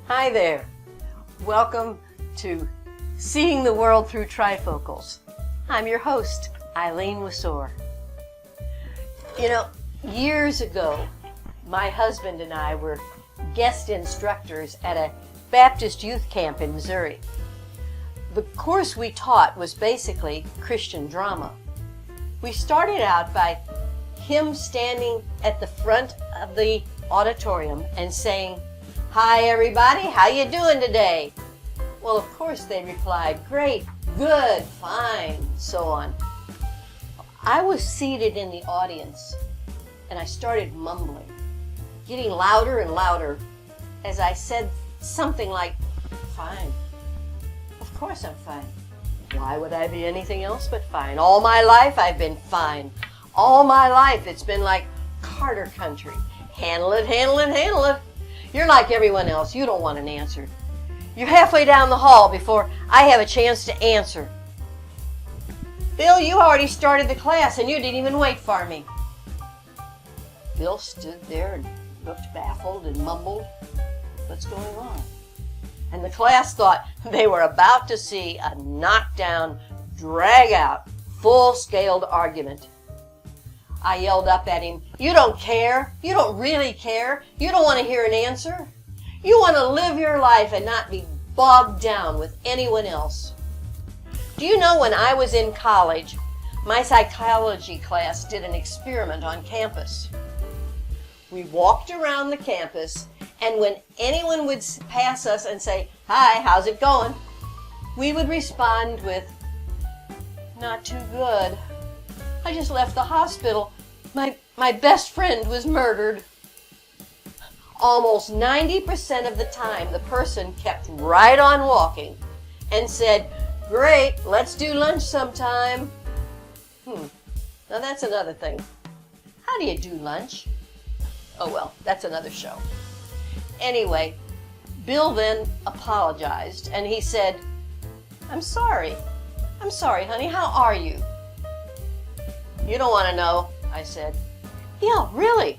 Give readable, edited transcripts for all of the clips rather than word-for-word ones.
Hi there. Welcome to Seeing the World Through Trifocals. I'm your host, Eileen. You know, years ago, my husband and I were guest instructors at a Baptist youth camp in Missouri. The course we taught was basically Christian drama. We started out by him standing at the front of the auditorium and saying, "Hi everybody, how you doing today?" Well, of course they replied, "Great, good, fine," so on. I was seated in the audience and I started mumbling, getting louder and louder as I said something like, "Fine. Of course I'm fine. Why would I be anything else but fine? All my life I've been fine. All my life it's been like Carter country. Handle it, handle it, handle it. You're like everyone else. You don't want an answer. You're halfway down the hall before I have a chance to answer. Bill, you already started the class and you didn't even wait for me." Bill stood there and looked baffled and mumbled, "What's going on?" And the class thought they were about to see a knockdown, drag-out, full-scaled argument. I yelled up at him, "You don't care. You don't really care. You don't want to hear an answer. You want to live your life and not be bogged down with anyone else." Do you know, when I was in college, my psychology class did an experiment on campus. We walked around the campus, and when anyone would pass us and say, "Hi, how's it going?" we would respond with, "Not too good. I just left the hospital. My best friend was murdered." Almost 90% of the time, the person kept right on walking and said, "Great, let's do lunch sometime." Now that's another thing. How do you do lunch? Oh well, that's another show. Anyway, Bill then apologized and he said, I'm sorry, honey, how are you?" "You don't want to know," I said. "Yeah, really?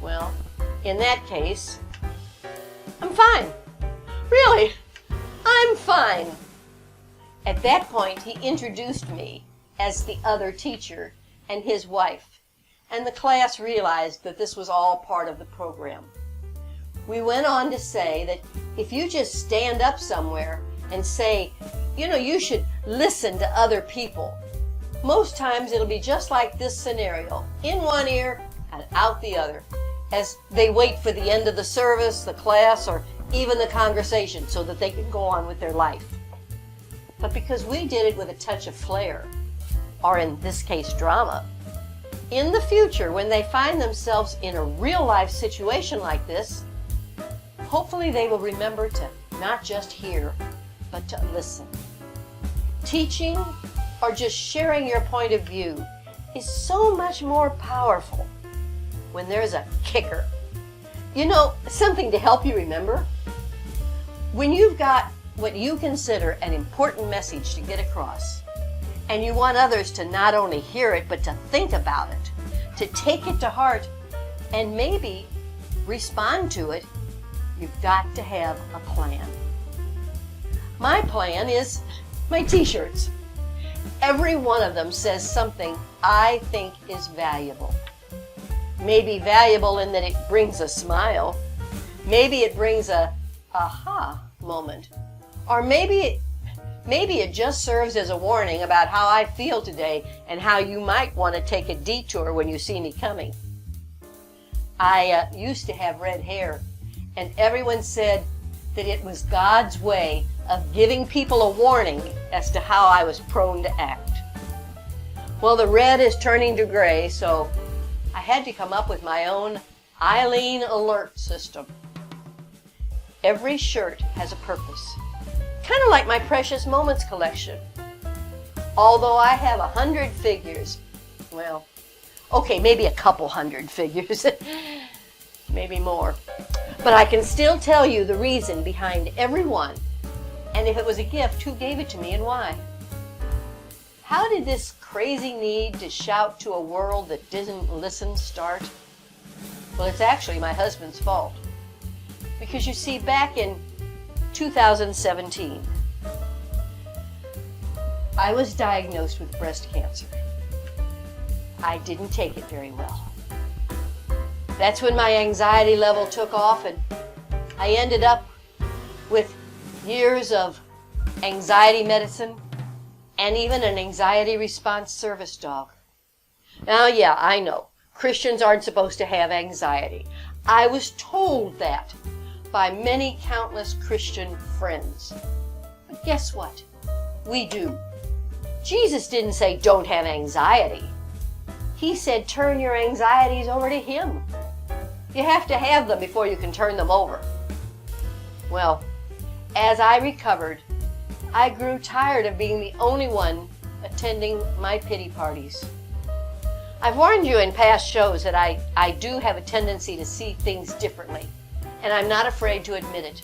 Well, in that case, I'm fine. Really, I'm fine." At that point, he introduced me as the other teacher and his wife, and the class realized that this was all part of the program. We went on to say that if you just stand up somewhere and say, you should listen to other people, most times it'll be just like this scenario, in one ear and out the other, as they wait for the end of the service, the class, or even the conversation so that they can go on with their life. But because we did it with a touch of flair, or in this case drama, in the future when they find themselves in a real life situation like this, hopefully they will remember to not just hear, but to listen. Teaching or just sharing your point of view is so much more powerful when there's a kicker. Something to help you remember. When you've got what you consider an important message to get across, and you want others to not only hear it, but to think about it, to take it to heart, and maybe respond to it, you've got to have a plan. My plan is my t-shirts. Every one of them says something I think is valuable. Maybe valuable in that it brings a smile. Maybe it brings a aha moment. Or maybe it just serves as a warning about how I feel today and how you might want to take a detour when you see me coming. I used to have red hair, and everyone said that it was God's way of giving people a warning as to how I was prone to act. Well, the red is turning to gray, so I had to come up with my own Eileen alert system. Every shirt has a purpose, kind of like my Precious Moments collection. Although I have 100 figures, well, okay, maybe a couple hundred figures, maybe more. But I can still tell you the reason behind every one, and if it was a gift, who gave it to me and why. How did this crazy need to shout to a world that didn't listen start? Well, it's actually my husband's fault. Because you see, back in 2017, I was diagnosed with breast cancer. I didn't take it very well. That's when my anxiety level took off, and I ended up with years of anxiety medicine and even an anxiety response service dog. Now, yeah, I know, Christians aren't supposed to have anxiety. I was told that by many countless Christian friends. But guess what? We do. Jesus didn't say don't have anxiety. He said turn your anxieties over to Him. You have to have them before you can turn them over. Well, as I recovered, I grew tired of being the only one attending my pity parties. I've warned you in past shows that I do have a tendency to see things differently, and I'm not afraid to admit it.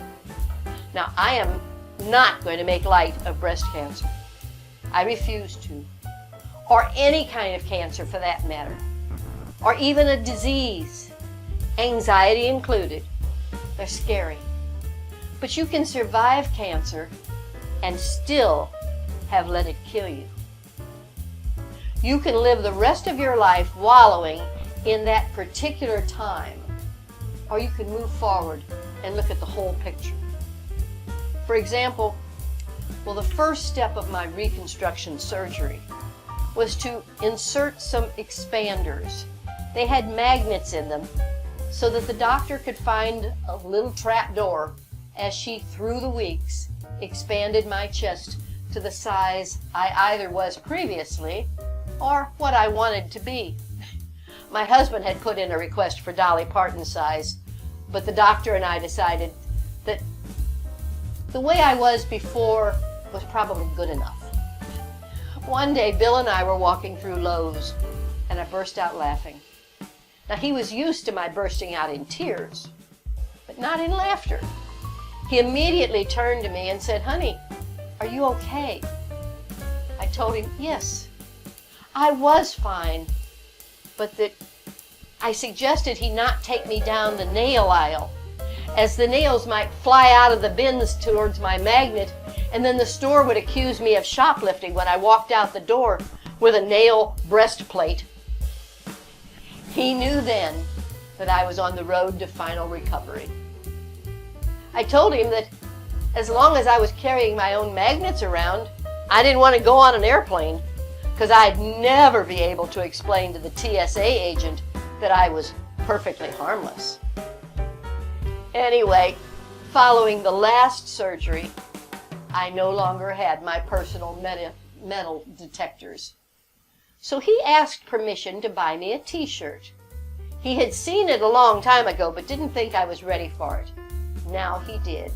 Now, I am not going to make light of breast cancer. I refuse to. Or any kind of cancer for that matter. Or even a disease, anxiety included. They're scary. But you can survive cancer and still have let it kill you. You can live the rest of your life wallowing in that particular time, or you can move forward and look at the whole picture. For example, the first step of my reconstruction surgery was to insert some expanders. They had magnets in them so that the doctor could find a little trap door as she, through the weeks, expanded my chest to the size I either was previously or what I wanted to be. My husband had put in a request for Dolly Parton size, but the doctor and I decided that the way I was before was probably good enough. One day, Bill and I were walking through Lowe's, and I burst out laughing. Now, he was used to my bursting out in tears, but not in laughter. He immediately turned to me and said, "Honey, are you okay?" I told him, yes, I was fine, but that I suggested he not take me down the nail aisle, as the nails might fly out of the bins towards my magnet, and then the store would accuse me of shoplifting when I walked out the door with a nail breastplate. He knew then that I was on the road to final recovery. I told him that as long as I was carrying my own magnets around, I didn't want to go on an airplane, because I'd never be able to explain to the TSA agent that I was perfectly harmless. Anyway, following the last surgery, I no longer had my personal metal detectors. So he asked permission to buy me a t-shirt. He had seen it a long time ago, but didn't think I was ready for it. Now he did,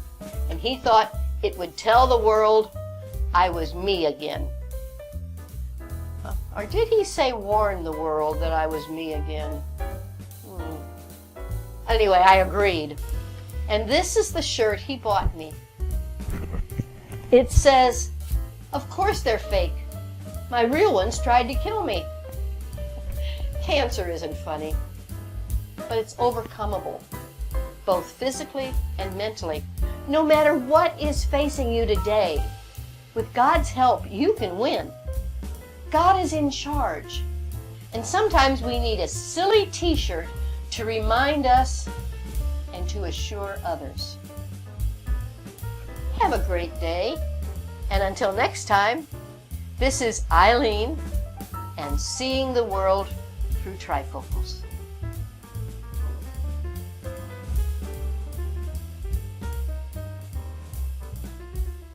and he thought it would tell the world I was me again. Or did he say warn the world that I was me again? Anyway, I agreed. And this is the shirt he bought me. It says, "Of course they're fake. My real ones tried to kill me." Cancer isn't funny, but it's overcomable, both physically and mentally. No matter what is facing you today, with God's help, you can win. God is in charge. And sometimes we need a silly t-shirt to remind us and to assure others. Have a great day. And until next time, this is Eileen and Seeing the World Through Trifocals.